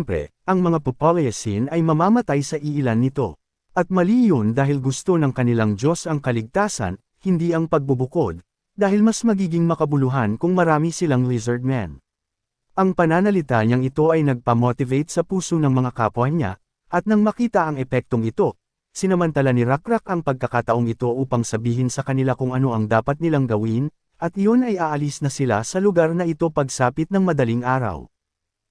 Siyempre, ang mga Pupoliasin ay mamamatay sa iilan nito. At mali yun dahil gusto ng kanilang Diyos ang kaligtasan, hindi ang pagbubukod, dahil mas magiging makabuluhan kung marami silang lizard men. Ang pananalita niyang ito ay nagpamotivate sa puso ng mga kapwa niya, at nang makita ang epektong ito, sinamantala ni Rakrak ang pagkakataong ito upang sabihin sa kanila kung ano ang dapat nilang gawin, at iyon ay aalis na sila sa lugar na ito pagsapit ng madaling araw.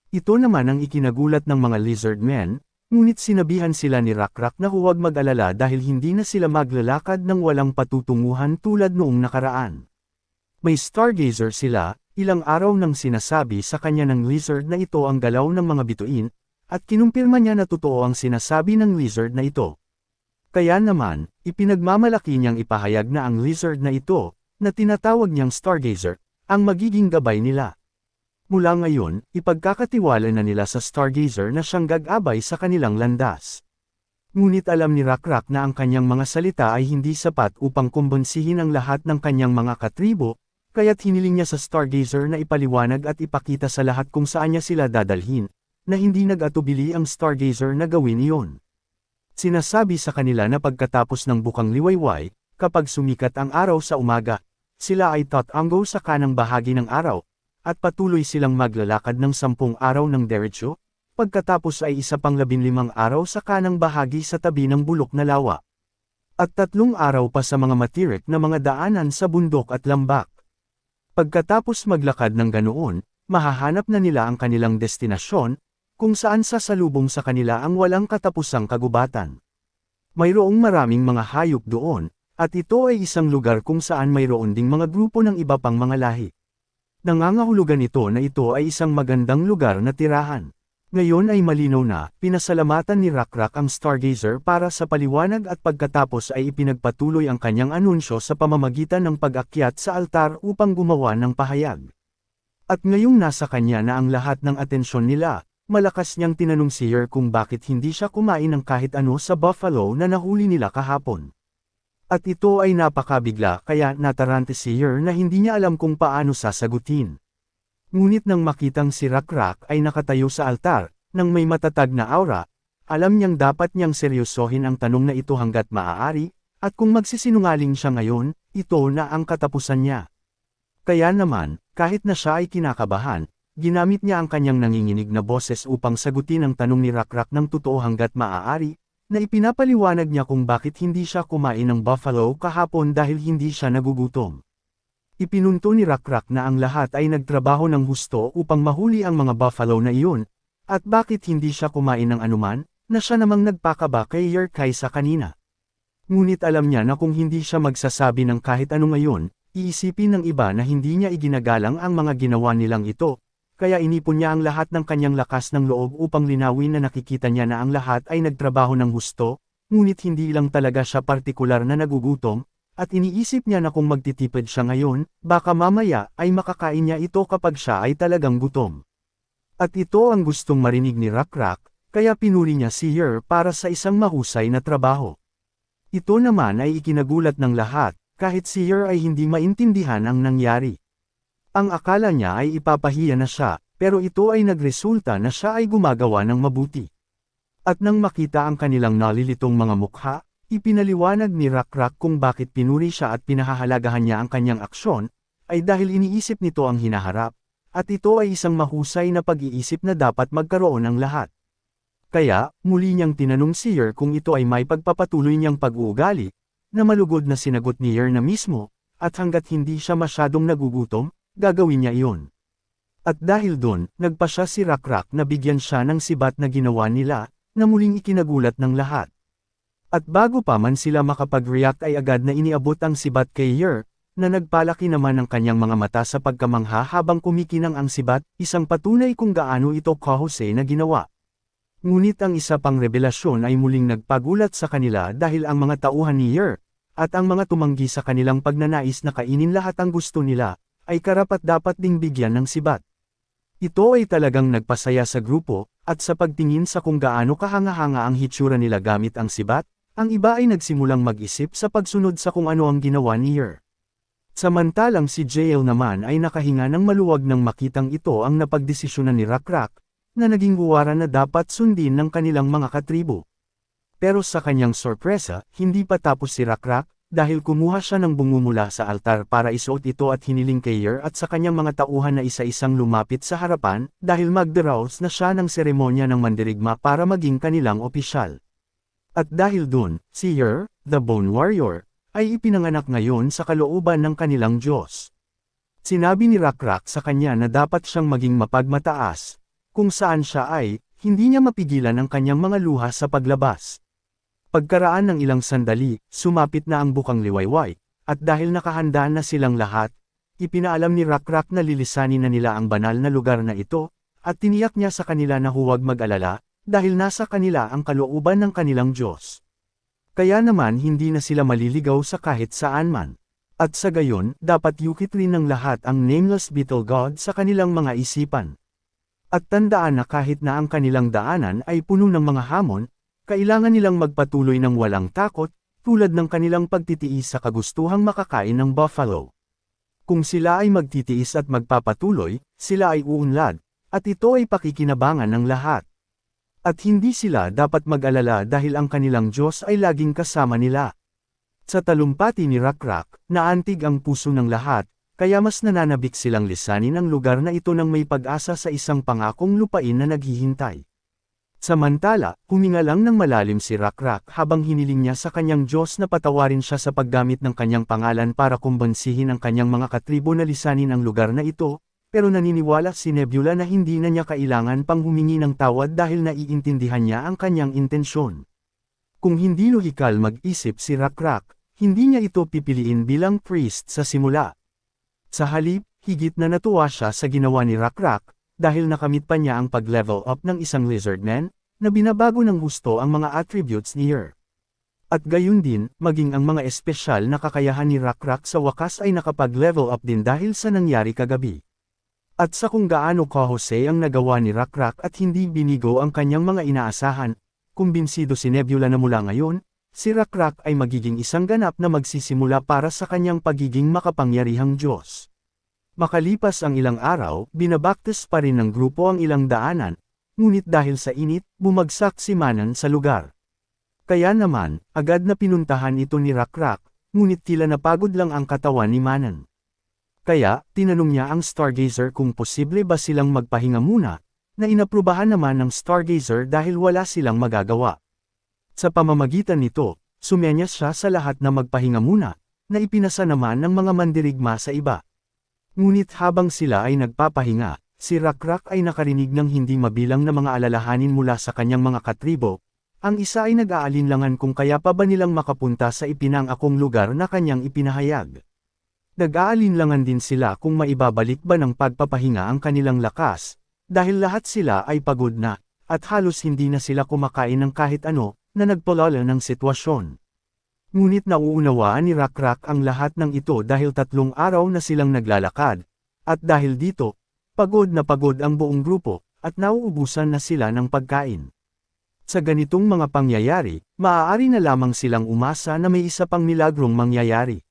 Ito naman ang ikinagulat ng mga lizard men, ngunit sinabihan sila ni Rakrak na huwag mag-alala dahil hindi na sila maglalakad ng walang patutunguhan tulad noong nakaraan. May stargazer sila, ilang araw nang sinasabi sa kanya ng lizard na ito ang galaw ng mga bituin, at kinumpirma niya na totoo ang sinasabi ng lizard na ito. Kaya naman, ipinagmamalaki niyang ipahayag na ang lizard na ito, na tinatawag niyang stargazer, ang magiging gabay nila. Mula ngayon, ipagkakatiwala na nila sa stargazer na siyang gagabay sa kanilang landas. Ngunit alam ni Rakrak na ang kanyang mga salita ay hindi sapat upang kumbonsihin ang lahat ng kanyang mga katribo, kaya't hiniling niya sa stargazer na ipaliwanag at ipakita sa lahat kung saan niya sila dadalhin, na hindi nag-atubili ang stargazer na gawin iyon. Sinasabi sa kanila na pagkatapos ng bukang liwayway, kapag sumikat ang araw sa umaga, sila ay tatango sa kanang bahagi ng araw, at patuloy silang maglalakad ng 10 araw ng diretsyo, pagkatapos ay isa pang 15 araw sa kanang bahagi sa tabi ng bulok na lawa. At 3 araw pa sa mga matirik na mga daanan sa bundok at lambak. Pagkatapos maglakad ng ganoon, mahahanap na nila ang kanilang destinasyon, kung saan sasalubong sa kanila ang walang katapusang kagubatan. Mayroong maraming mga hayop doon, at ito ay isang lugar kung saan mayroon ding mga grupo ng iba pang mga lahi. Nangangahulugan ito na ito ay isang magandang lugar na tirahan. Ngayon ay malinaw na, pinasalamatan ni Rakrak ang stargazer para sa paliwanag at pagkatapos ay ipinagpatuloy ang kanyang anunsyo sa pamamagitan ng pag-akyat sa altar upang gumawa ng pahayag. At ngayong nasa kanya na ang lahat ng atensyon nila, malakas niyang tinanong si Yer kung bakit hindi siya kumain ng kahit ano sa buffalo na nahuli nila kahapon. At ito ay napakabigla kaya natarante si Yer na hindi niya alam kung paano sasagutin. Ngunit nang makitang si Rakrak ay nakatayo sa altar, nang may matatag na aura, alam niyang dapat niyang seryosohin ang tanong na ito hanggat maaari, at kung magsisinungaling siya ngayon, ito na ang katapusan niya. Kaya naman, kahit na siya ay kinakabahan, ginamit niya ang kanyang nanginginig na boses upang sagutin ang tanong ni Rakrak ng totoo hanggat maaari, na ipinapaliwanag niya kung bakit hindi siya kumain ng buffalo kahapon dahil hindi siya nagugutom. Ipinunto ni Rakrak na ang lahat ay nagtrabaho ng husto upang mahuli ang mga buffalo na iyon, at bakit hindi siya kumain ng anuman, na siya namang nagpakaba kay Yer kaysa kanina. Ngunit alam niya na kung hindi siya magsasabi ng kahit ano ngayon, iisipin ng iba na hindi niya iginagalang ang mga ginawa nilang ito, kaya inipon niya ang lahat ng kanyang lakas ng loob upang linawin na nakikita niya na ang lahat ay nagtrabaho ng husto, ngunit hindi lang talaga siya partikular na nagugutom, at iniisip niya na kung magtitipid siya ngayon, baka mamaya ay makakain niya ito kapag siya ay talagang gutom. At ito ang gustong marinig ni Rakrak, kaya pinuri niya si Yer para sa isang mahusay na trabaho. Ito naman ay ikinagulat ng lahat, kahit si Yer ay hindi maintindihan ang nangyari. Ang akala niya ay ipapahiya na siya, pero ito ay nagresulta na siya ay gumagawa ng mabuti. At nang makita ang kanilang nalilitong mga mukha, ipinaliwanag ni Rakrak kung bakit pinuri siya at pinahahalagahan niya ang kanyang aksyon, ay dahil iniisip nito ang hinaharap, at ito ay isang mahusay na pag-iisip na dapat magkaroon ng lahat. Kaya, muli niyang tinanong si Yer kung ito ay may pagpapatuloy niyang pag-uugali, na malugod na sinagot ni Yer na mismo, at hanggat hindi siya masyadong nagugutom, gagawin niya iyon. At dahil doon, nagpa siya si Rakrak na bigyan siya ng sibat na ginawa nila, na muling ikinagulat ng lahat. At bago pa man sila makapag-react ay agad na iniabot ang sibat kay Yer, na nagpalaki naman ang kanyang mga mata sa pagkamangha habang kumikinang ang sibat, isang patunay kung gaano ito kahusay na ginawa. Ngunit ang isa pang revelasyon ay muling nagpagulat sa kanila dahil ang mga tauhan ni Yer, at ang mga tumanggi sa kanilang pagnanais na kainin lahat ang gusto nila, ay karapat-dapat ding bigyan ng sibat. Ito ay talagang nagpasaya sa grupo, at sa pagtingin sa kung gaano kahanga-hanga ang hitsura nila gamit ang sibat, ang iba ay nagsimulang mag-isip sa pagsunod sa kung ano ang ginawa ni Yer. Samantalang si JL naman ay nakahinga ng maluwag nang makitang ito ang napagdesisyonan ni Rakrak, na naging huwara na dapat sundin ng kanilang mga katribo. Pero sa kanyang sorpresa, hindi pa tapos si Rakrak, dahil kumuha siya ng bungo mula sa altar para isuot ito at hiniling kay Yer at sa kanyang mga tauhan na isa-isang lumapit sa harapan, dahil magdaraos na siya ng seremonya ng mandirigma para maging kanilang opisyal. At dahil dun, si Yer, the Bone Warrior, ay ipinanganak ngayon sa kalooban ng kanilang Diyos. Sinabi ni Rakrak sa kanya na dapat siyang maging mapagmataas, kung saan siya ay, hindi niya mapigilan ang kanyang mga luha sa paglabas. Pagkaraan ng ilang sandali, sumapit na ang bukang liwayway, at dahil nakahanda na silang lahat, ipinaalam ni Rakrak na lilisanin na nila ang banal na lugar na ito, at tiniyak niya sa kanila na huwag mag-alala, dahil nasa kanila ang kalooban ng kanilang Diyos. Kaya naman hindi na sila maliligaw sa kahit saan man. At sa gayon, dapat yukit rin ng lahat ang nameless beetle god sa kanilang mga isipan. At tandaan na kahit na ang kanilang daanan ay puno ng mga hamon, kailangan nilang magpatuloy ng walang takot, tulad ng kanilang pagtitiis sa kagustuhang makakain ng buffalo. Kung sila ay magtitiis at magpapatuloy, sila ay uunlad, at ito ay pakikinabangan ng lahat. At hindi sila dapat mag-alala dahil ang kanilang Diyos ay laging kasama nila. Sa talumpati ni Rakrak, naantig ang puso ng lahat, kaya mas nananabik silang lisanin ang lugar na ito ng may pag-asa sa isang pangakong lupain na naghihintay. Samantala, huminga lang ng malalim si Rakrak habang hiniling niya sa kanyang Diyos na patawarin siya sa paggamit ng kanyang pangalan para kumbansihin ang kanyang mga katribo na lisanin ang lugar na ito, pero naniniwala si Nebula na hindi na niya kailangan pang humingi ng tawad dahil naiintindihan niya ang kanyang intensyon. Kung hindi lohikal mag-isip si Rakrak, hindi niya ito pipiliin bilang priest sa simula. Sa halip, higit na natuwa siya sa ginawa ni Rakrak, dahil nakamit pa niya ang pag-level up ng isang lizardman, na binabago ng gusto ang mga attributes ni Yer. At gayon din, maging ang mga espesyal na kakayahan ni Rakrak sa wakas ay nakapag-level up din dahil sa nangyari kagabi. At sa kung gaano kahusay ang nagawa ni Rakrak at hindi binigo ang kanyang mga inaasahan, kumbinsido si Nebula na mula ngayon, si Rakrak ay magiging isang ganap na magsisimula para sa kanyang pagiging makapangyarihang Diyos. Makalipas ang ilang araw, binabaktis pa rin ng grupo ang ilang daanan, ngunit dahil sa init, bumagsak si Manan sa lugar. Kaya naman, agad na pinuntahan ito ni Rakrak, ngunit tila napagod lang ang katawan ni Manan. Kaya, tinanong niya ang Stargazer kung posible ba silang magpahinga muna, na inaprubahan naman ng Stargazer dahil wala silang magagawa. Sa pamamagitan nito, sumenyas siya sa lahat na magpahinga muna, na ipinasa naman ng mga mandirigma sa iba. Ngunit habang sila ay nagpapahinga, si Rakrak ay nakarinig ng hindi mabilang na mga alalahanin mula sa kanyang mga katribo. Ang isa ay nag-aalinlangan kung kaya pa ba nilang makapunta sa ipinangakong lugar na kanyang ipinahayag. Nag-aalinlangan din sila kung maibabalik ba ng pagpapahinga ang kanilang lakas, dahil lahat sila ay pagod na, at halos hindi na sila kumakain ng kahit ano, na nagpalala ng sitwasyon. Ngunit nauunawaan ni Rakrak ang lahat ng ito dahil 3 araw na silang naglalakad, at dahil dito, pagod na pagod ang buong grupo, at nauubusan na sila ng pagkain. Sa ganitong mga pangyayari, maaari na lamang silang umasa na may isa pang milagrong mangyayari.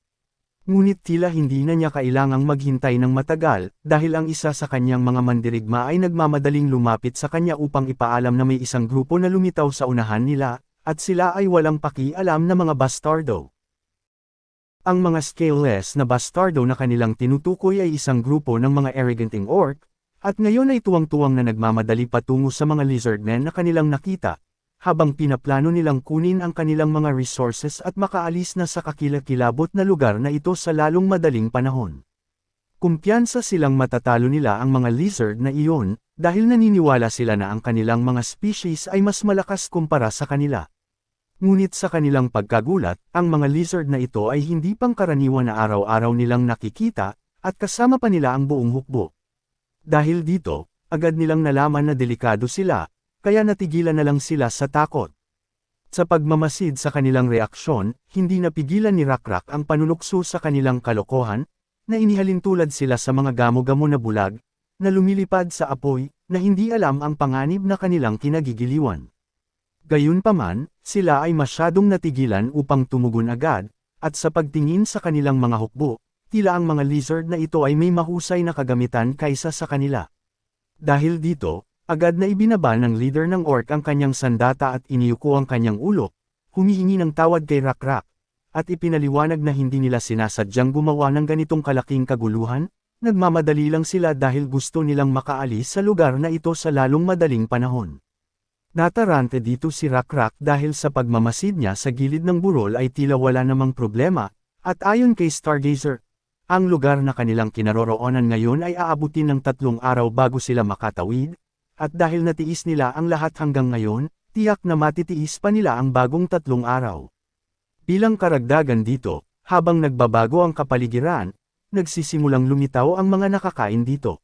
Ngunit tila hindi na niya kailangang maghintay ng matagal, dahil ang isa sa kanyang mga mandirigma ay nagmamadaling lumapit sa kanya upang ipaalam na may isang grupo na lumitaw sa unahan nila, at sila ay walang pakialam na mga bastardo. Ang mga scaleless na bastardo na kanilang tinutukoy ay isang grupo ng mga arroganting orc, at ngayon ay tuwang-tuwang na nagmamadali patungo sa mga lizardmen na kanilang nakita, habang pinaplano nilang kunin ang kanilang mga resources at makaalis na sa kakilakilabot na lugar na ito sa lalong madaling panahon. Kumpiyansa silang matatalo nila ang mga lizard na iyon, dahil naniniwala sila na ang kanilang mga species ay mas malakas kumpara sa kanila. Ngunit sa kanilang pagkagulat, ang mga lizard na ito ay hindi pangkaraniwan na araw-araw nilang nakikita, at kasama pa nila ang buong hukbo. Dahil dito, agad nilang nalaman na delikado sila, kaya natigilan na lang sila sa takot. Sa pagmamasid sa kanilang reaksyon, hindi napigilan ni Rakrak ang panunukso sa kanilang kalokohan, na inihalin tulad sila sa mga gamo-gamo na bulag, na lumilipad sa apoy, na hindi alam ang panganib na kanilang kinagigiliwan. Gayunpaman, sila ay masyadong natigilan upang tumugon agad, at sa pagtingin sa kanilang mga hukbo, tila ang mga lizard na ito ay may mahusay na kagamitan kaysa sa kanila. Dahil dito, Agad na ibinaba ng leader ng orc ang kanyang sandata at iniyuko ang kanyang ulo, humihingi ng tawad kay Rakrak, at ipinaliwanag na hindi nila sinasadyang gumawa ng ganitong kalaking kaguluhan, nagmamadali lang sila dahil gusto nilang makaalis sa lugar na ito sa lalong madaling panahon. Natarante dito si Rakrak dahil sa pagmamasid niya sa gilid ng burol ay tila wala namang problema, at ayon kay Stargazer, ang lugar na kanilang kinaroroonan ngayon ay aabutin ng 3 araw bago sila makatawid, at dahil natiis nila ang lahat hanggang ngayon, tiyak na matitiis pa nila ang bagong 3 araw. Bilang karagdagan dito, habang nagbabago ang kapaligiran, nagsisimulang lumitaw ang mga nakakain dito.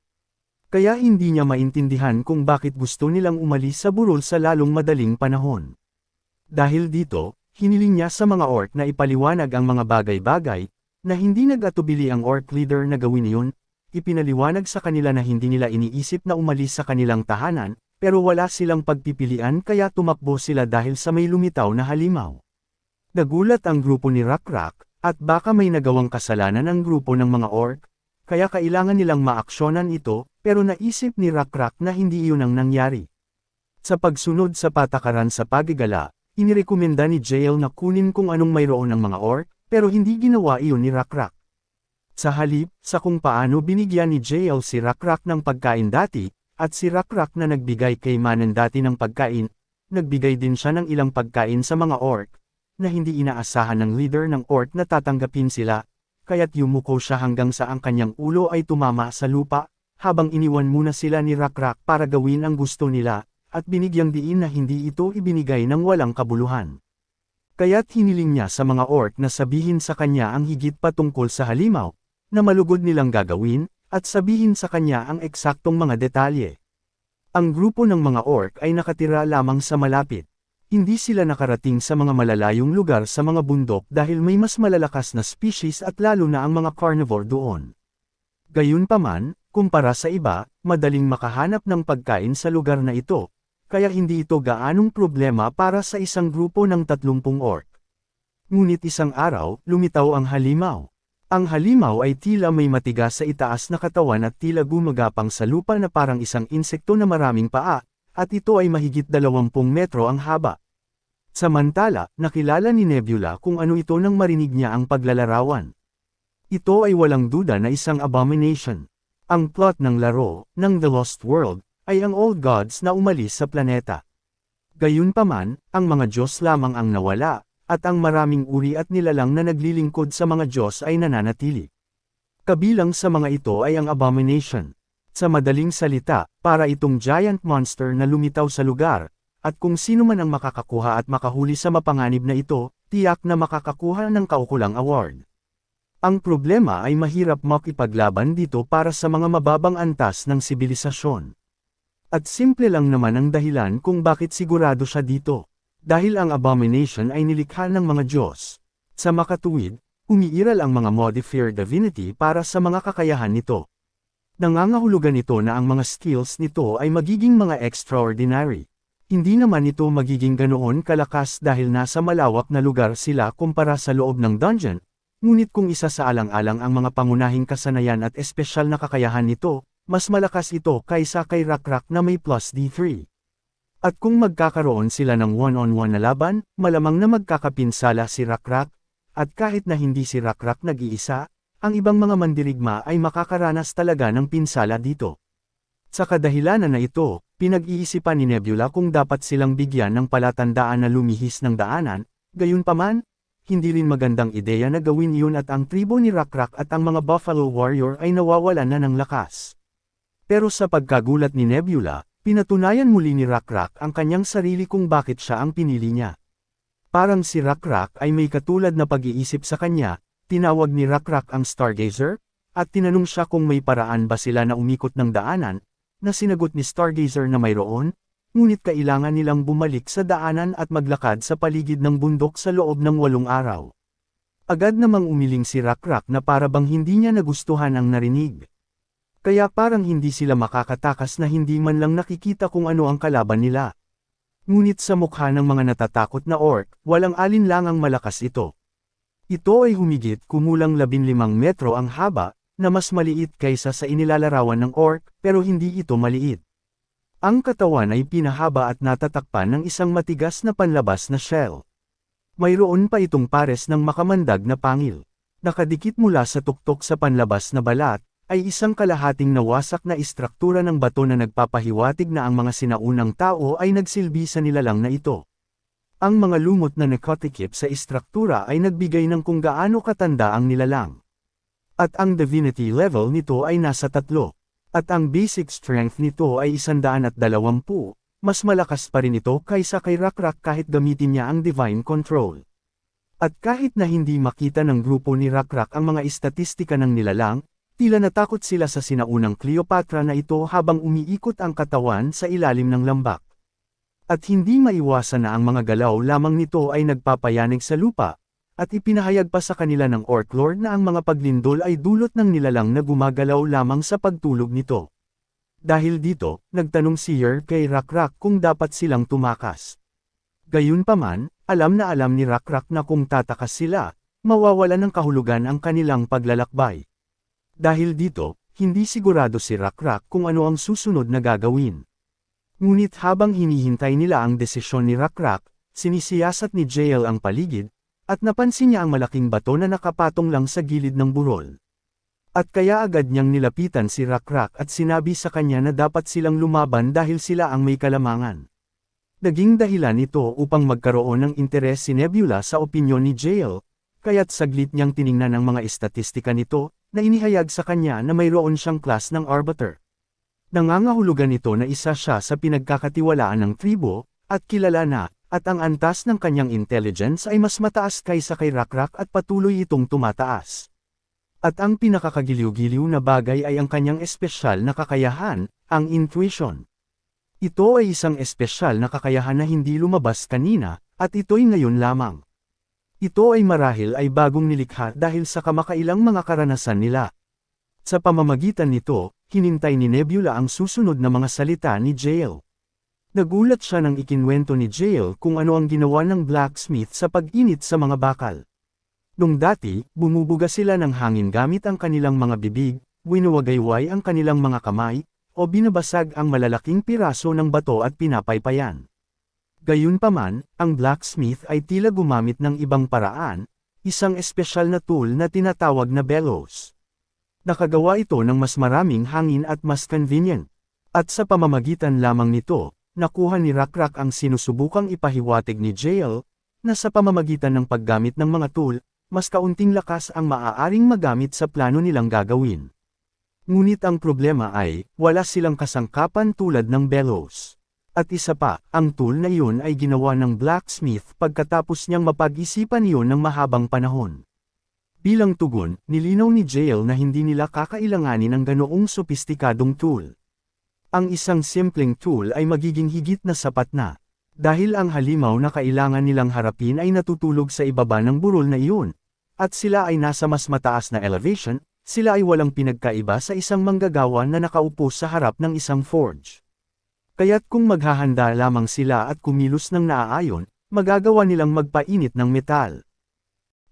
Kaya hindi niya maintindihan kung bakit gusto nilang umalis sa burol sa lalong madaling panahon. Dahil dito, hiniling niya sa mga orc na ipaliwanag ang mga bagay-bagay, na hindi nag-atubili ang orc leader na gawin iyon, ipinaliwanag sa kanila na hindi nila iniisip na umalis sa kanilang tahanan, pero wala silang pagpipilian kaya tumakbo sila dahil sa may lumitaw na halimaw. Nagulat ang grupo ni Rakrak, at baka may nagawang kasalanan ang grupo ng mga orc, kaya kailangan nilang maaksyonan ito, pero naisip ni Rakrak na hindi iyon ang nangyari. Sa pagsunod sa patakaran sa pagigala, inirekomenda ni Jael na kunin kung anong mayroon ng mga orc, pero hindi ginawa iyon ni Rakrak. Sa halip, sa kung paano binigyan ni Jael si Rakrak ng pagkain dati, at si Rakrak na nagbigay kay Manen dati ng pagkain, nagbigay din siya ng ilang pagkain sa mga orc, na hindi inaasahan ng leader ng orc na tatanggapin sila, kaya't yumuko siya hanggang sa ang kanyang ulo ay tumama sa lupa, habang iniwan muna sila ni Rakrak para gawin ang gusto nila, at binigyang diin na hindi ito ibinigay ng walang kabuluhan. Kaya't hiniling niya sa mga orc na sabihin sa kanya ang higit pa tungkol sa halimaw, na malugod nilang gagawin, at sabihin sa kanya ang eksaktong mga detalye. Ang grupo ng mga orc ay nakatira lamang sa malapit. Hindi sila nakarating sa mga malalayong lugar sa mga bundok dahil may mas malalakas na species at lalo na ang mga carnivore doon. Gayunpaman, kumpara sa iba, madaling makahanap ng pagkain sa lugar na ito, kaya hindi ito gaanong problema para sa isang grupo ng 30 orc. Ngunit isang araw, lumitaw ang halimaw. Ang halimaw ay tila may matigas sa itaas na katawan at tila gumagapang sa lupa na parang isang insekto na maraming paa, at ito ay mahigit 20 metro ang haba. Samantala, nakilala ni Nebula kung ano ito nang marinig niya ang paglalarawan. Ito ay walang duda na isang abomination. Ang plot ng laro, ng The Lost World, ay ang old gods na umalis sa planeta. Gayunpaman, ang mga Diyos lamang ang nawala, at ang maraming uri at nilalang na naglilingkod sa mga Diyos ay nananatili. Kabilang sa mga ito ay ang abomination. Sa madaling salita, para itong giant monster na lumitaw sa lugar, at kung sino man ang makakakuha at makahuli sa mapanganib na ito, tiyak na makakakuha ng kaukulang award. Ang problema ay mahirap makipaglaban dito para sa mga mababang antas ng sibilisasyon. At simple lang naman ang dahilan kung bakit sigurado siya dito. Dahil ang abomination ay nilikha ng mga Diyos. Sa makatuwid, umiiral ang mga modifier divinity para sa mga kakayahan nito. Nangangahulugan ito na ang mga skills nito ay magiging mga extraordinary. Hindi naman ito magiging ganoon kalakas dahil nasa malawak na lugar sila kumpara sa loob ng dungeon, ngunit kung isa sa alang-alang ang mga pangunahing kasanayan at espesyal na kakayahan nito, mas malakas ito kaysa kay Rakrak na may plus D3. At kung magkakaroon sila ng one-on-one na laban, malamang na magkakapinsala si Rakrak, at kahit na hindi si Rakrak nag-iisa, ang ibang mga mandirigma ay makakaranas talaga ng pinsala dito. Sa kadahilanan na ito, pinag-iisipan ni Nebula kung dapat silang bigyan ng palatandaan na lumihis ng daanan, gayunpaman, hindi rin magandang ideya na gawin iyon at ang tribo ni Rakrak at ang mga Buffalo Warrior ay nawawalan na ng lakas. Pero sa pagkagulat ni Nebula, pinatunayan muli ni Rakrak ang kanyang sarili kung bakit siya ang pinili niya. Parang si Rakrak ay may katulad na pag-iisip sa kanya. Tinawag ni Rakrak ang Stargazer, at tinanong siya kung may paraan ba sila na umikot ng daanan, na sinagot ni Stargazer na mayroon, ngunit kailangan nilang bumalik sa daanan at maglakad sa paligid ng bundok sa loob ng 8 araw. Agad namang umiling si Rakrak na para bang hindi niya nagustuhan ang narinig. Kaya parang hindi sila makakatakas na hindi man lang nakikita kung ano ang kalaban nila. Ngunit sa mukha ng mga natatakot na orc, walang alinlangang malakas ito. Ito ay humigit kumulang 15 metro ang haba, na mas maliit kaysa sa inilalarawan ng orc, pero hindi ito maliit. Ang katawan ay pinahaba at natatakpan ng isang matigas na panlabas na shell. Mayroon pa itong pares ng makamandag na pangil. Nakadikit mula sa tuktok sa panlabas na balat, ay isang kalahating nawasak na istruktura ng bato na nagpapahiwatig na ang mga sinaunang tao ay nagsilbi sa nilalang na ito. Ang mga lumot na nakatikip sa istruktura ay nagbigay ng kung gaano katanda ang nilalang. At ang divinity level nito ay nasa 3. At ang basic strength nito ay 120, mas malakas pa rin ito kaysa kay Rakrak kahit gamitin niya ang divine control. At kahit na hindi makita ng grupo ni Rakrak ang mga istatistika ng nilalang, tila natakot sila sa sinaunang Cleopatra na ito habang umiikot ang katawan sa ilalim ng lambak. At hindi maiwasan na ang mga galaw lamang nito ay nagpapayanig sa lupa, at ipinahayag pa sa kanila ng Orc Lord na ang mga paglindol ay dulot ng nilalang na gumagalaw lamang sa pagtulog nito. Dahil dito, nagtanong si Yer kay Rakrak kung dapat silang tumakas. Gayunpaman, alam ni Rakrak na kung tatakas sila, mawawalan ng kahulugan ang kanilang paglalakbay. Dahil dito, hindi sigurado si Rakrak kung ano ang susunod na gagawin. Ngunit habang hinihintay nila ang desisyon ni Rakrak, sinisiyasat ni Jael ang paligid, at napansin niya ang malaking bato na nakapatong lang sa gilid ng burol. At kaya agad niyang nilapitan si Rakrak at sinabi sa kanya na dapat silang lumaban dahil sila ang may kalamangan. Naging dahilan ito upang magkaroon ng interes si Nebula sa opinyon ni Jael, kaya't saglit niyang tiningnan ang mga estatistika nito, na inihayag sa kanya na mayroon siyang class ng Arbiter. Nangangahulugan ito na isa siya sa pinagkakatiwalaan ng tribo, at kilala na, at ang antas ng kanyang intelligence ay mas mataas kaysa kay Rakrak at patuloy itong tumataas. At ang pinakakagiliw-giliw na bagay ay ang kanyang espesyal na kakayahan, ang intuition. Ito ay isang espesyal na kakayahan na hindi lumabas kanina, at ito'y ngayon lamang. Ito ay marahil ay bagong nilikha dahil sa kamakailang mga karanasan nila. Sa pamamagitan nito, hinintay ni Nebula ang susunod na mga salita ni Jael. Nagulat siya nang ikinwento ni Jael kung ano ang ginawa ng blacksmith sa pag-init sa mga bakal. Nung dati, bumubuga sila ng hangin gamit ang kanilang mga bibig, winuwagayway ang kanilang mga kamay, o binabasag ang malalaking piraso ng bato at pinapaypayan. Gayunpaman, ang blacksmith ay tila gumamit ng ibang paraan, isang espesyal na tool na tinatawag na bellows. Nakagawa ito ng mas maraming hangin at mas convenient. At sa pamamagitan lamang nito, nakuha ni Rakrak ang sinusubukang ipahiwatig ni Jael, na sa pamamagitan ng paggamit ng mga tool, mas kaunting lakas ang maaaring magamit sa plano nilang gagawin. Ngunit ang problema ay, wala silang kasangkapan tulad ng bellows. At isa pa, ang tool na iyon ay ginawa ng blacksmith pagkatapos niyang mapag-isipan iyon ng mahabang panahon. Bilang tugon, nilinaw ni Jael na hindi nila kakailanganin ng ganoong sopistikadong tool. Ang isang simpleng tool ay magiging higit na sapat na. Dahil ang halimaw na kailangan nilang harapin ay natutulog sa ibaba ng burol na iyon, at sila ay nasa mas mataas na elevation, sila ay walang pinagkaiba sa isang manggagawa na nakaupo sa harap ng isang forge. Kaya't kung maghahanda lamang sila at kumilos ng naaayon, magagawa nilang magpainit ng metal.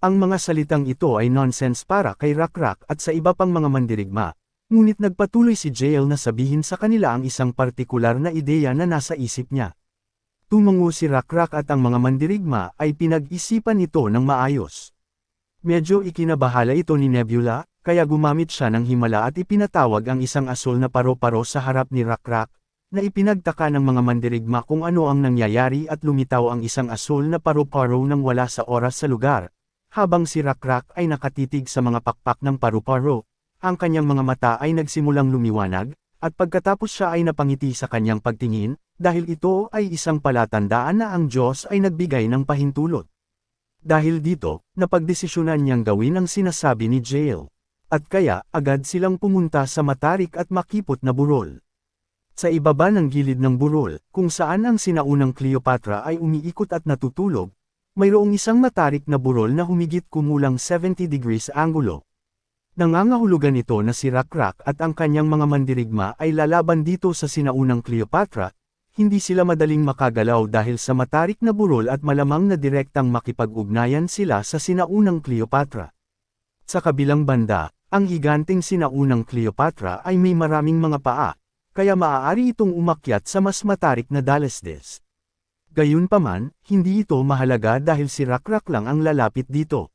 Ang mga salitang ito ay nonsense para kay Rakrak at sa iba pang mga mandirigma. Ngunit nagpatuloy si Jael na sabihin sa kanila ang isang partikular na ideya na nasa isip niya. Tumango si Rakrak at ang mga mandirigma ay pinag-isipan ito ng maayos. Medyo ikinabahala ito ni Nebula, kaya gumamit siya ng himala at ipinatawag ang isang asul na paro-paro sa harap ni Rakrak, na ipinagtaka ng mga mandirigma kung ano ang nangyayari at lumitaw ang isang asul na paro-paro nang wala sa oras sa lugar, habang si Rakrak ay nakatitig sa mga pakpak ng paro-paro. Ang kanyang mga mata ay nagsimulang lumiwanag, at pagkatapos siya ay napangiti sa kanyang pagtingin, dahil ito ay isang palatandaan na ang Diyos ay nagbigay ng pahintulot. Dahil dito, napagdesisyonan niyang gawin ang sinasabi ni Jael. At kaya, agad silang pumunta sa matarik at makipot na burol. Sa ibaba ng gilid ng burol, kung saan ang sinaunang Cleopatra ay umiikot at natutulog, mayroong isang matarik na burol na humigit kumulang 70 degrees angulo. Nangangahulugan ito na si Rakrak at ang kanyang mga mandirigma ay lalaban dito sa sinaunang Cleopatra, hindi sila madaling makagalaw dahil sa matarik na burol at malamang na direktang makipag-ugnayan sila sa sinaunang Cleopatra. Sa kabilang banda, ang higanteng sinaunang Cleopatra ay may maraming mga paa, kaya maaari itong umakyat sa mas matarik na dalasdes. Gayunpaman, hindi ito mahalaga dahil si Rakrak lang ang lalapit dito.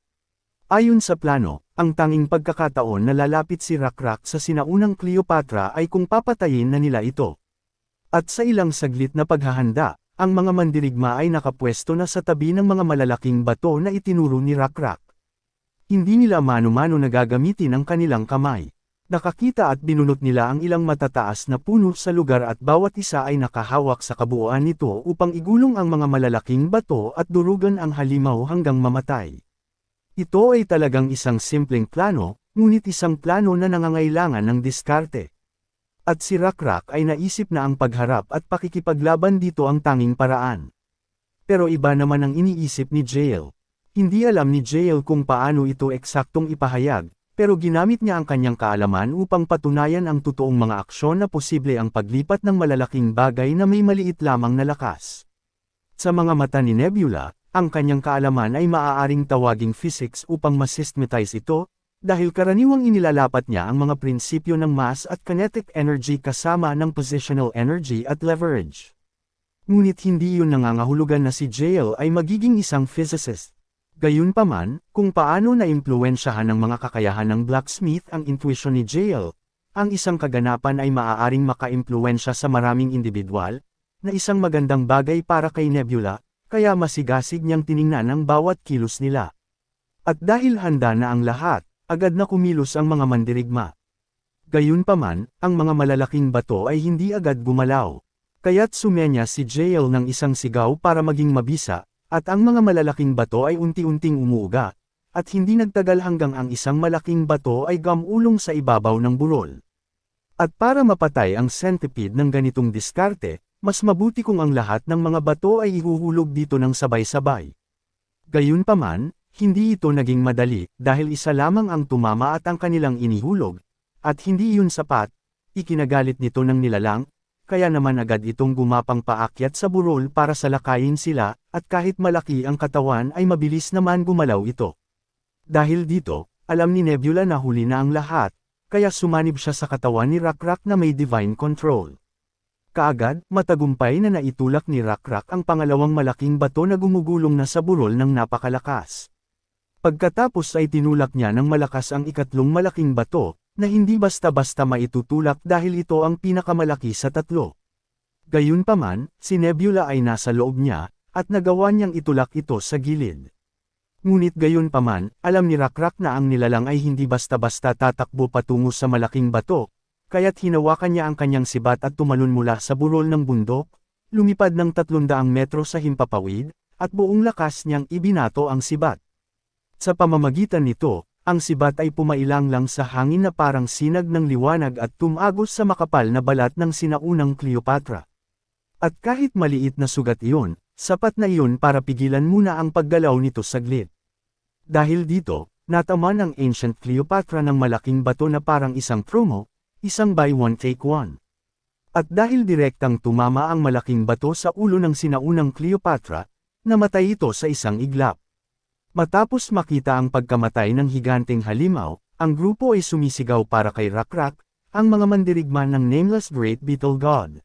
Ayon sa plano, ang tanging pagkakataon na lalapit si Rakrak sa sinaunang Cleopatra ay kung papatayin na nila ito. At sa ilang saglit na paghahanda, ang mga mandirigma ay nakapwesto na sa tabi ng mga malalaking bato na itinuro ni Rakrak. Hindi nila mano-mano na gagamitin ang kanilang kamay. Nakakita at binunot nila ang ilang matataas na puno sa lugar at bawat isa ay nakahawak sa kabuuan nito upang igulong ang mga malalaking bato at durugan ang halimaw hanggang mamatay. Ito ay talagang isang simpleng plano, ngunit isang plano na nangangailangan ng diskarte. At si Rakrak ay naisip na ang pagharap at pakikipaglaban dito ang tanging paraan. Pero iba naman ang iniisip ni Jael. Hindi alam ni Jael kung paano ito eksaktong ipahayag, pero ginamit niya ang kanyang kaalaman upang patunayan ang totoong mga aksyon na posible ang paglipat ng malalaking bagay na may maliit lamang na lakas. Sa mga mata ni Nebula, ang kanyang kaalaman ay maaaring tawaging physics upang masystematize ito, dahil karaniwang inilalapat niya ang mga prinsipyo ng mass at kinetic energy kasama ng positional energy at leverage. Ngunit hindi yun nangangahulugan na si Jael ay magiging isang physicist. Gayunpaman, kung paano naimpluwensyahan ng mga kakayahan ng blacksmith ang intuition ni Jael, ang isang kaganapan ay maaaring makaimpluwensya sa maraming individual, na isang magandang bagay para kay Nebula, kaya masigasig niyang tiningnan ang bawat kilos nila. At dahil handa na ang lahat, agad na kumilos ang mga mandirigma. Gayunpaman, ang mga malalaking bato ay hindi agad gumalaw. Kaya't sumenya si Jael ng isang sigaw para maging mabisa, at ang mga malalaking bato ay unti-unting umuuga, at hindi nagtagal hanggang ang isang malaking bato ay gamulong sa ibabaw ng burol. At para mapatay ang centipede ng ganitong diskarte, mas mabuti kung ang lahat ng mga bato ay ihuhulog dito ng sabay-sabay. Gayunpaman, hindi ito naging madali, dahil isa lamang ang tumama at ang kanilang inihulog, at hindi yun sapat, ikinagalit nito ng nilalang, kaya naman agad itong gumapang paakyat sa burol para salakayin sila, at kahit malaki ang katawan ay mabilis naman gumalaw ito. Dahil dito, alam ni Nebula na huli na ang lahat, kaya sumanib siya sa katawan ni Rakrak na may divine control. Kaagad, matagumpay na naitulak ni Rakrak ang pangalawang malaking bato na gumugulong na sa burol ng napakalakas. Pagkatapos ay tinulak niya ng malakas ang ikatlong malaking bato, na hindi basta-basta maitutulak dahil ito ang pinakamalaki sa tatlo. Gayunpaman, si Nebula ay nasa loob niya, at nagawa niyang itulak ito sa gilid. Ngunit gayunpaman, alam ni Rakrak na ang nilalang ay hindi basta-basta tatakbo patungo sa malaking bato, kaya't hinawakan niya ang kanyang sibat at tumalon mula sa burol ng bundok, lumipad ng 300 metro sa himpapawid, at buong lakas niyang ibinato ang sibat. Sa pamamagitan nito, ang sibat ay pumailang lang sa hangin na parang sinag ng liwanag at tumagos sa makapal na balat ng sinaunang Cleopatra. At kahit maliit na sugat iyon, sapat na iyon para pigilan muna ang paggalaw nito saglit. Dahil dito, natama ng ancient Cleopatra ng malaking bato na parang isang promo, isang buy one take one. At dahil direktang tumama ang malaking bato sa ulo ng sinaunang Cleopatra, namatay ito sa isang iglap. Matapos makita ang pagkamatay ng higanteng halimaw, ang grupo ay sumisigaw para kay Rakrak, ang mga mandirigma ng Nameless Great Beetle God.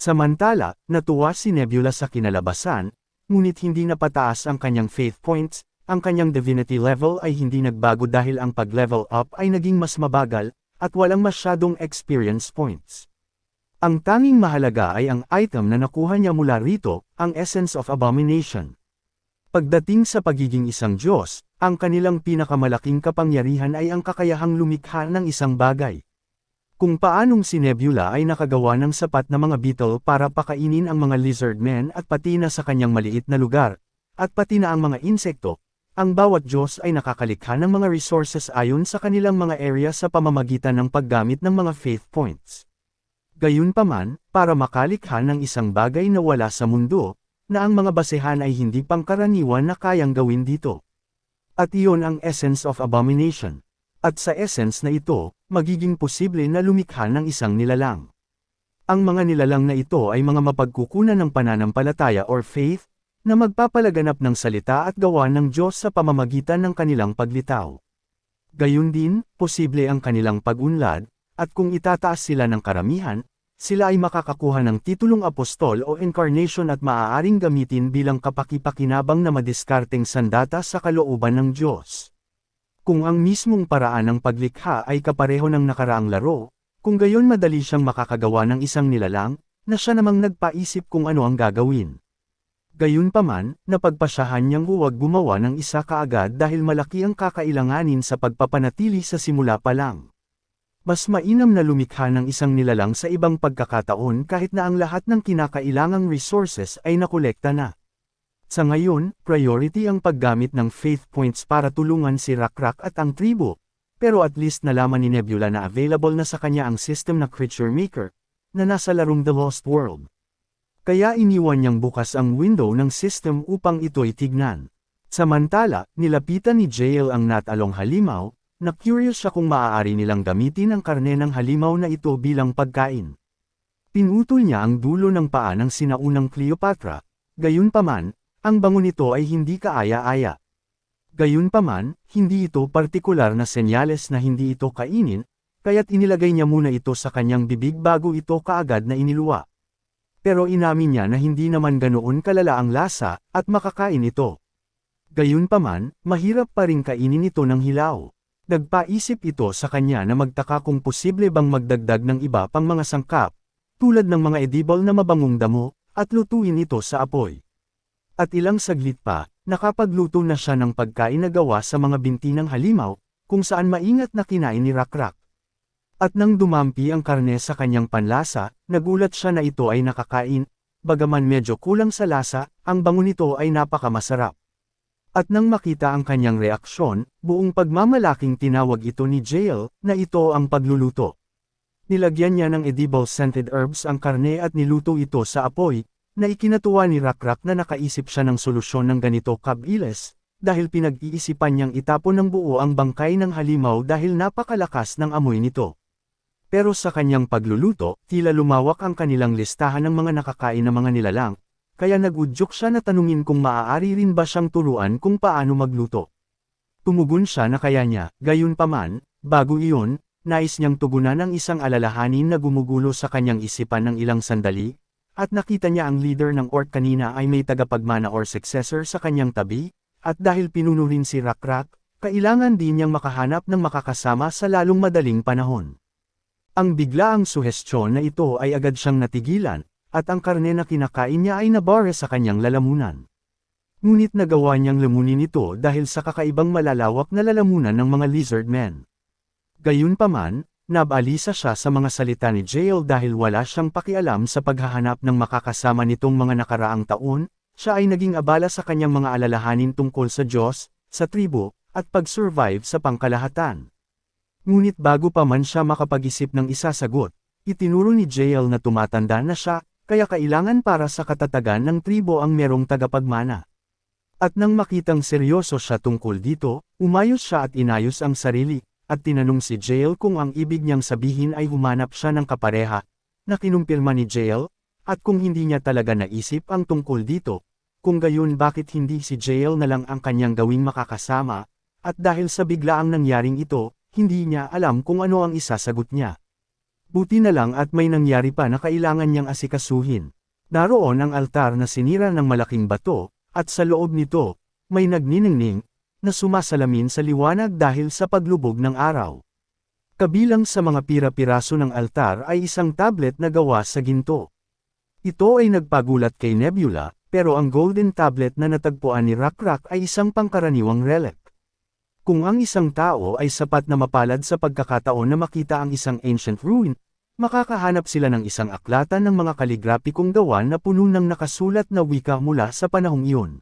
Samantala, natuwa si Nebula sa kinalabasan, ngunit hindi napataas ang kanyang faith points, ang kanyang divinity level ay hindi nagbago dahil ang pag-level up ay naging mas mabagal, at walang masyadong experience points. Ang tanging mahalaga ay ang item na nakuha niya mula rito, ang Essence of Abomination. Pagdating sa pagiging isang Diyos, ang kanilang pinakamalaking kapangyarihan ay ang kakayahang lumikha ng isang bagay. Kung paanong si Nebula ay nakagawa ng sapat na mga beetle para pakainin ang mga lizard men at pati na sa kanyang maliit na lugar, at pati na ang mga insekto, ang bawat Diyos ay nakakalikha ng mga resources ayon sa kanilang mga area sa pamamagitan ng paggamit ng mga faith points. Gayunpaman, para makalikha ng isang bagay na wala sa mundo, na ang mga basehan ay hindi pangkaraniwan na kayang gawin dito. At iyon ang Essence of Abomination. At sa essence na ito, magiging posible na lumikha ng isang nilalang. Ang mga nilalang na ito ay mga mapagkukunan ng pananampalataya or faith, na magpapalaganap ng salita at gawa ng Diyos sa pamamagitan ng kanilang paglitaw. Gayun din, posible ang kanilang pag-unlad, at kung itataas sila ng karamihan, sila ay makakakuha ng titulong apostol o incarnation at maaaring gamitin bilang kapaki-pakinabang na madiskarteng sandata sa kalooban ng Diyos. Kung ang mismong paraan ng paglikha ay kapareho ng nakaraang laro, kung gayon madali siyang makakagawa ng isang nilalang, na siya namang nagpaisip kung ano ang gagawin. Gayunpaman, napagpasyahan niyang huwag gumawa ng isa kaagad dahil malaki ang kakailanganin sa pagpapanatili sa simula pa lang. Mas mainam na lumikha ng isang nilalang sa ibang pagkakataon kahit na ang lahat ng kinakailangang resources ay nakolekta na. Sa ngayon, priority ang paggamit ng faith points para tulungan si Rakrak at ang tribo, pero at least nalaman ni Nebula na available na sa kanya ang system na Creature Maker, na nasa larong The Lost World. Kaya iniwan niyang bukas ang window ng system upang ito'y tignan. Samantala, nilapitan ni Jael ang natalong halimaw, na curious siya kung maaari nilang gamitin ang karne ng halimaw na ito bilang pagkain. Pinutol niya ang dulo ng paa ng sinaunang Cleopatra, gayunpaman, ang bango nito ay hindi kaaya-aya. Gayunpaman, hindi ito partikular na senyales na hindi ito kainin, kaya't inilagay niya muna ito sa kanyang bibig bago ito kaagad na iniluwa. Pero inamin niya na hindi naman ganoon kalala ang lasa, at makakain ito. Gayunpaman, mahirap pa ring kainin ito ng hilaw. Nagpaisip ito sa kanya na magtaka kung posible bang magdagdag ng iba pang mga sangkap, tulad ng mga edible na mabangong damo, at lutuin ito sa apoy. At ilang saglit pa, nakapagluto na siya ng pagkain na gawa sa mga binti ng halimaw, kung saan maingat na kinain ni Rakrak. At nang dumampi ang karne sa kanyang panlasa, nagulat siya na ito ay nakakain, bagaman medyo kulang sa lasa, ang bango nito ay napakamasarap. At nang makita ang kanyang reaksyon, buong pagmamalaking tinawag ito ni Jael, na ito ang pagluluto. Nilagyan niya ng edible scented herbs ang karne at niluto ito sa apoy, na ikinatuwa ni Rakrak na nakaisip siya ng solusyon ng ganito kabilis, dahil pinag-iisipan niyang itapon ng buo ang bangkay ng halimaw dahil napakalakas ng amoy nito. Pero sa kanyang pagluluto, tila lumawak ang kanilang listahan ng mga nakakain na mga nilalang, kaya nagudyok siya na tanungin kung maaari rin ba siyang turuan kung paano magluto. Tumugon siya na kaya niya, gayunpaman, bago iyon, nais niyang tugunan ang isang alalahanin na gumugulo sa kanyang isipan ng ilang sandali, at nakita niya ang leader ng orc kanina ay may tagapagmana or successor sa kanyang tabi, at dahil pinuno rin si Rakrak, kailangan din niyang makahanap ng makakasama sa lalong madaling panahon. Ang biglaang suhestyon na ito ay agad siyang natigilan, at ang karne na kinakain niya ay nabare sa kanyang lalamunan. Ngunit nagawa niyang lamunin ito dahil sa kakaibang malalawak na lalamunan ng mga lizard men. Gayunpaman, nabalisa siya sa mga salita ni Jael dahil wala siyang pakialam sa paghahanap ng makakasama nitong mga nakaraang taon, siya ay naging abala sa kanyang mga alalahanin tungkol sa Diyos, sa tribo, at pag-survive sa pangkalahatan. Ngunit bago pa man siya makapag-isip ng isasagot, itinuro ni Jael na tumatanda na siya, kaya kailangan para sa katatagan ng tribo ang merong tagapagmana. At nang makitang seryoso siya tungkol dito, umayos siya at inayos ang sarili, at tinanong si Jael kung ang ibig niyang sabihin ay humanap siya ng kapareha, na kinumpirma ni Jael, at kung hindi niya talaga naisip ang tungkol dito, kung gayon bakit hindi si Jael na lang ang kanyang gawing makakasama, at dahil sa biglaang nangyaring ito, hindi niya alam kung ano ang isasagot niya. Buti na lang at may nangyari pa na kailangan niyang asikasuhin. Naroon ang altar na sinira ng malaking bato, at sa loob nito, may nagniningning, na sumasalamin sa liwanag dahil sa paglubog ng araw. Kabilang sa mga pira-piraso ng altar ay isang tablet na gawa sa ginto. Ito ay nagpagulat kay Nebula, pero ang golden tablet na natagpuan ni Rakrak ay isang pangkaraniwang relic. Kung ang isang tao ay sapat na mapalad sa pagkakataon na makita ang isang ancient ruin, makakahanap sila ng isang aklatan ng mga kaligrapikong gawa na puno ng nakasulat na wika mula sa panahong iyon.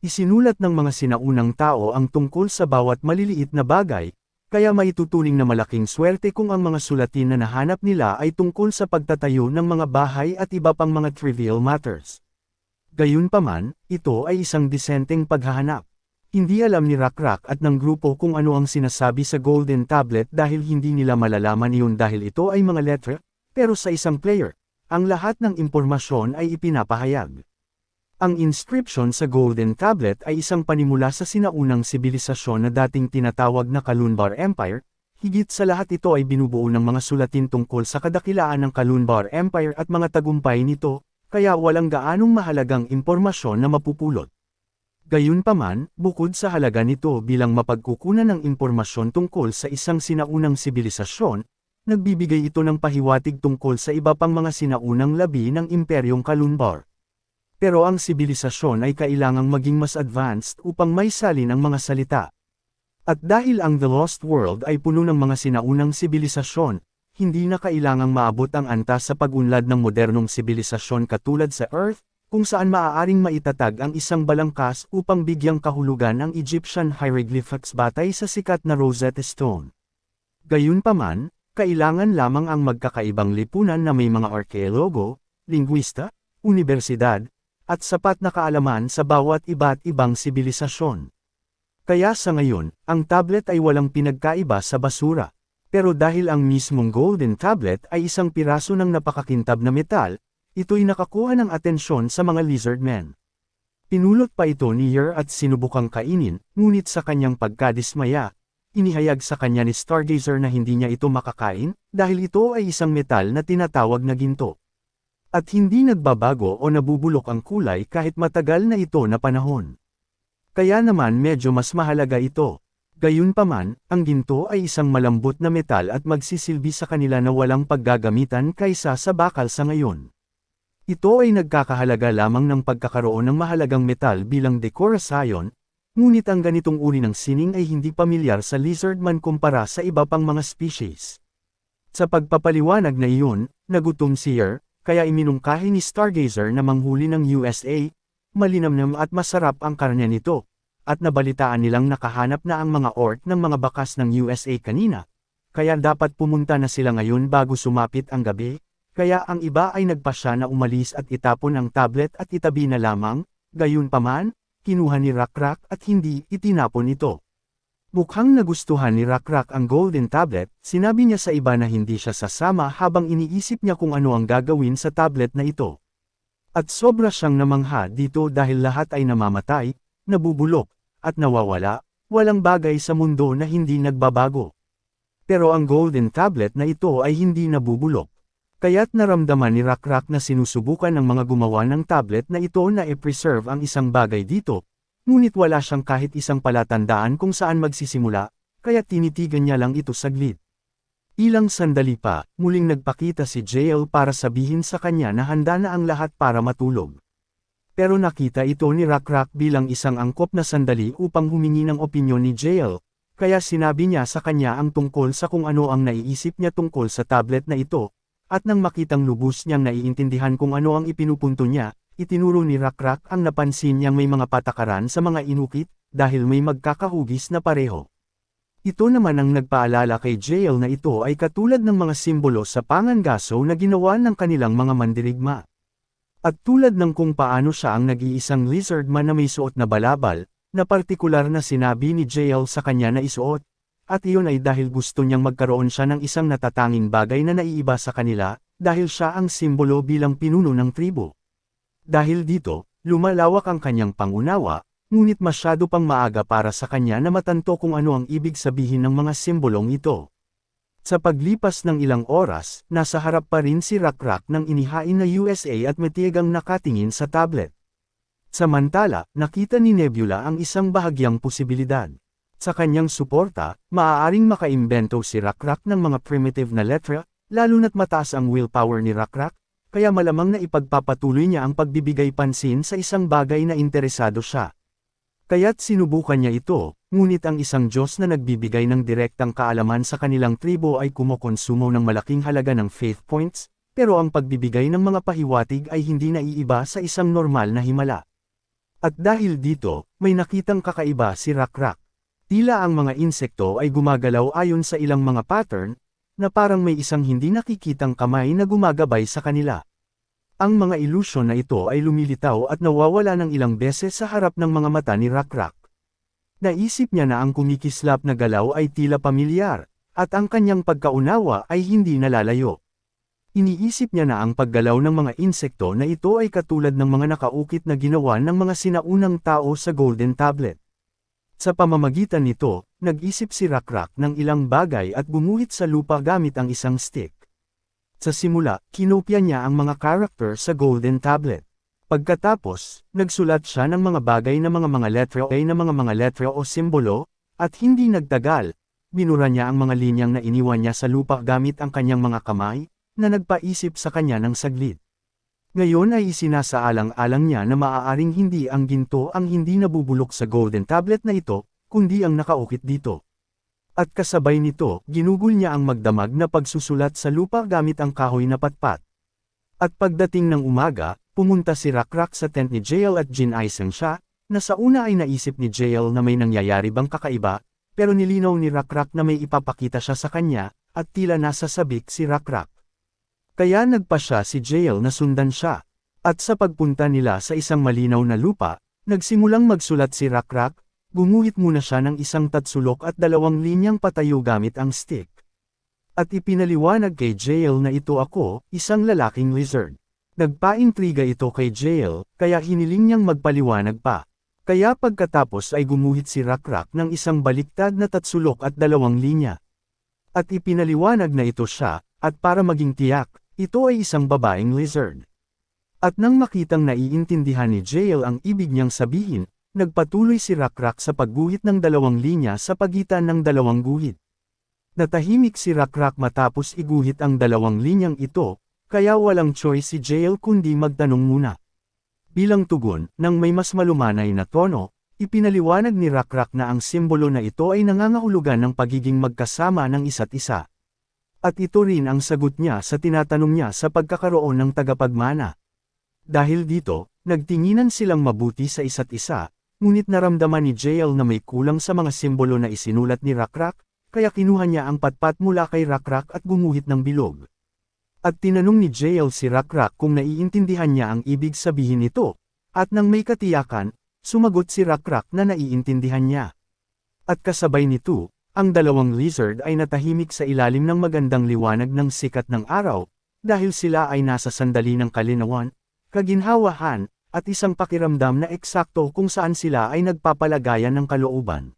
Isinulat ng mga sinaunang tao ang tungkol sa bawat maliliit na bagay, kaya maituturing na malaking swerte kung ang mga sulatin na nahanap nila ay tungkol sa pagtatayo ng mga bahay at iba pang mga trivial matters. Gayunpaman, ito ay isang disenteng paghahanap. Hindi alam ni Rakrak at ng grupo kung ano ang sinasabi sa Golden Tablet dahil hindi nila malalaman iyon dahil ito ay mga letra, pero sa isang player, ang lahat ng impormasyon ay ipinapahayag. Ang inscription sa Golden Tablet ay isang panimula sa sinaunang sibilisasyon na dating tinatawag na Kalunbar Empire, Higit sa lahat ito ay binubuo ng mga sulatin tungkol sa kadakilaan ng Kalunbar Empire at mga tagumpay nito, kaya walang gaanong mahalagang impormasyon na mapupulot. Gayunpaman, bukod sa halaga nito bilang mapagkukunan ng impormasyon tungkol sa isang sinaunang sibilisasyon, nagbibigay ito ng pahiwatig tungkol sa iba pang mga sinaunang labi ng Imperyong Kalunbar. Pero ang sibilisasyon ay kailangang maging mas advanced upang maisalin ang mga salita. At dahil ang The Lost World ay puno ng mga sinaunang sibilisasyon, hindi na kailangang maabot ang antas sa pag-unlad ng modernong sibilisasyon katulad sa Earth, kung saan maaaring maitatag ang isang balangkas upang bigyang kahulugan ang Egyptian hieroglyphics batay sa sikat na Rosetta Stone. Gayunpaman, kailangan lamang ang magkakaibang lipunan na may mga arkeologo, lingwista, unibersidad, at sapat na kaalaman sa bawat iba't ibang sibilisasyon. Kaya sa ngayon, ang tablet ay walang pinagkaiba sa basura. Pero dahil ang mismong Golden Tablet ay isang piraso ng napakakintab na metal, ito'y nakakuha ng atensyon sa mga lizardmen. Pinulot pa ito ni Yer at sinubukang kainin, ngunit sa kanyang pagkadismaya, inihayag sa kanya ni Stargazer na hindi niya ito makakain, dahil ito ay isang metal na tinatawag na ginto. At hindi nagbabago o nabubulok ang kulay kahit matagal na ito na panahon. Kaya naman medyo mas mahalaga ito. Gayunpaman, ang ginto ay isang malambot na metal at magsisilbi sa kanila na walang paggagamitan kaysa sa bakal sa ngayon. Ito ay nagkakahalaga lamang ng pagkakaroon ng mahalagang metal bilang dekorasyon, ngunit ang ganitong uri ng sining ay hindi pamilyar sa lizardman kumpara sa iba pang mga species. Sa pagpapaliwanag na iyon, nagutom si Yer, kaya iminungkahi ni Stargazer na manghuli ng USA, malinamnam at masarap ang karne nito, at nabalitaan nilang nakahanap na ang mga orc ng mga bakas ng USA kanina, kaya dapat pumunta na sila ngayon bago sumapit ang gabi, kaya ang iba ay nagpasya na umalis at itapon ang tablet at itabi na lamang, gayunpaman, kinuha ni Rakrak at hindi itinapon ito. Mukhang nagustuhan ni Rakrak ang Golden Tablet, sinabi niya sa iba na hindi siya sasama habang iniisip niya kung ano ang gagawin sa tablet na ito. At sobra siyang namangha dito dahil lahat ay namamatay, nabubulok, at nawawala, walang bagay sa mundo na hindi nagbabago. Pero ang Golden Tablet na ito ay hindi nabubulok. Kaya't naramdaman ni Rakrak na sinusubukan ng mga gumawa ng tablet na ito na i-preserve ang isang bagay dito, ngunit wala siyang kahit isang palatandaan kung saan magsisimula, kaya tinitigan niya lang ito saglit. Ilang sandali pa, muling nagpakita si JL para sabihin sa kanya na handa na ang lahat para matulog. Pero nakita ito ni Rakrak bilang isang angkop na sandali upang humingi ng opinyon ni JL, kaya sinabi niya sa kanya ang tungkol sa kung ano ang naiisip niya tungkol sa tablet na ito, at nang makitang lubos niyang naiintindihan kung ano ang ipinupunto niya, itinuro ni Rakrak ang napansin niyang may mga patakaran sa mga inukit, dahil may magkakahugis na pareho. Ito naman ang nagpaalala kay JL na ito ay katulad ng mga simbolo sa pangangaso na ginawa ng kanilang mga mandirigma. At tulad ng kung paano siya ang nag-iisang lizardman na may suot na balabal, na partikular na sinabi ni JL sa kanya na isuot, at iyon ay dahil gusto niyang magkaroon siya ng isang natatanging bagay na naiiba sa kanila, dahil siya ang simbolo bilang pinuno ng tribo. Dahil dito, lumalawak ang kanyang pangunawa, ngunit masyado pang maaga para sa kanya na matanto kung ano ang ibig sabihin ng mga simbolong ito. Sa paglipas ng ilang oras, nasa harap pa rin si Rakrak ng inihain na USA at matiyagang nakatingin sa tablet. Samantala, nakita ni Nebula ang isang bahagyang posibilidad. Sa kanyang suporta, maaaring makaimbento si Rakrak ng mga primitive na letra, lalo na't mataas ang willpower ni Rakrak, kaya malamang na ipagpapatuloy niya ang pagbibigay pansin sa isang bagay na interesado siya. Kaya't sinubukan niya ito, ngunit ang isang Diyos na nagbibigay ng direktang kaalaman sa kanilang tribo ay kumokonsumo ng malaking halaga ng faith points, pero ang pagbibigay ng mga pahiwatig ay hindi naiiba sa isang normal na himala. At dahil dito, may nakitang kakaiba si Rakrak. Tila ang mga insekto ay gumagalaw ayon sa ilang mga pattern, na parang may isang hindi nakikitang kamay na gumagabay sa kanila. Ang mga ilusyon na ito ay lumilitaw at nawawala ng ilang beses sa harap ng mga mata ni Rakrak. Naisip niya na ang kumikislap na galaw ay tila pamilyar, at ang kanyang pagkaunawa ay hindi nalalayo. Iniisip niya na ang paggalaw ng mga insekto na ito ay katulad ng mga nakaukit na ginawa ng mga sinaunang tao sa Golden Tablet. Sa pamamagitan nito, nag-isip si Rakrak ng ilang bagay at gumuhit sa lupa gamit ang isang stick. Sa simula, kinopya niya ang mga character sa golden tablet. Pagkatapos, nagsulat siya ng mga bagay na mga letra o simbolo, at hindi nagtagal, binura niya ang mga linyang na iniwan niya sa lupa gamit ang kanyang mga kamay, na nagpaisip sa kanya ng saglit. Ngayon ay isinasaalang-alang niya na maaaring hindi ang ginto ang hindi nabubulok sa golden tablet na ito, kundi ang nakaukit dito. At kasabay nito, ginugol niya ang magdamag na pagsusulat sa lupa gamit ang kahoy na patpat. At pagdating ng umaga, pumunta si Rakrak sa tent ni Jael at ginaisang siya, na sa una ay naisip ni Jael na may nangyayari bang kakaiba, pero nilinaw ni Rakrak na may ipapakita siya sa kanya, at tila nasa sabik si Rakrak. Kaya nagpa siya si Jael na sundan siya. At sa pagpunta nila sa isang malinaw na lupa, nagsimulang magsulat si Rakrak, gumuhit muna siya ng isang tatsulok at 2 linyang patayo gamit ang stick. At ipinaliwanag kay Jael na ito ako, isang lalaking lizard. Nagpaintriga ito kay Jael, kaya hiniling niyang magpaliwanag pa. Kaya pagkatapos ay gumuhit si Rakrak ng isang baliktad na tatsulok at 2 linya. At ipinaliwanag na ito siya, at para maging tiyak, ito ay isang babaeng lizard. At nang makitang naiintindihan ni Jael ang ibig niyang sabihin, nagpatuloy si Rakrak sa pagguhit ng 2 linya sa pagitan ng 2 guhit. Natahimik si Rakrak matapos iguhit ang 2 linyang ito, kaya walang choice si Jael kundi magtanong muna. Bilang tugon, nang may mas malumanay na tono, ipinaliwanag ni Rakrak na ang simbolo na ito ay nangangahulugan ng pagiging magkasama ng isa't isa. At ito rin ang sagot niya sa tinatanong niya sa pagkakaroon ng tagapagmana. Dahil dito, nagtinginan silang mabuti sa isa't isa, ngunit naramdaman ni Jael na may kulang sa mga simbolo na isinulat ni Rakrak, kaya kinuha niya ang patpat mula kay Rakrak at gumuhit ng bilog. At tinanong ni Jael si Rakrak kung naiintindihan niya ang ibig sabihin nito, at nang may katiyakan, sumagot si Rakrak na naiintindihan niya. At kasabay nito, ang 2 lizard ay natahimik sa ilalim ng magandang liwanag ng sikat ng araw, dahil sila ay nasa sandali ng kalinawan, kaginhawahan, at isang pakiramdam na eksakto kung saan sila ay nagpapalagayan ng kalooban.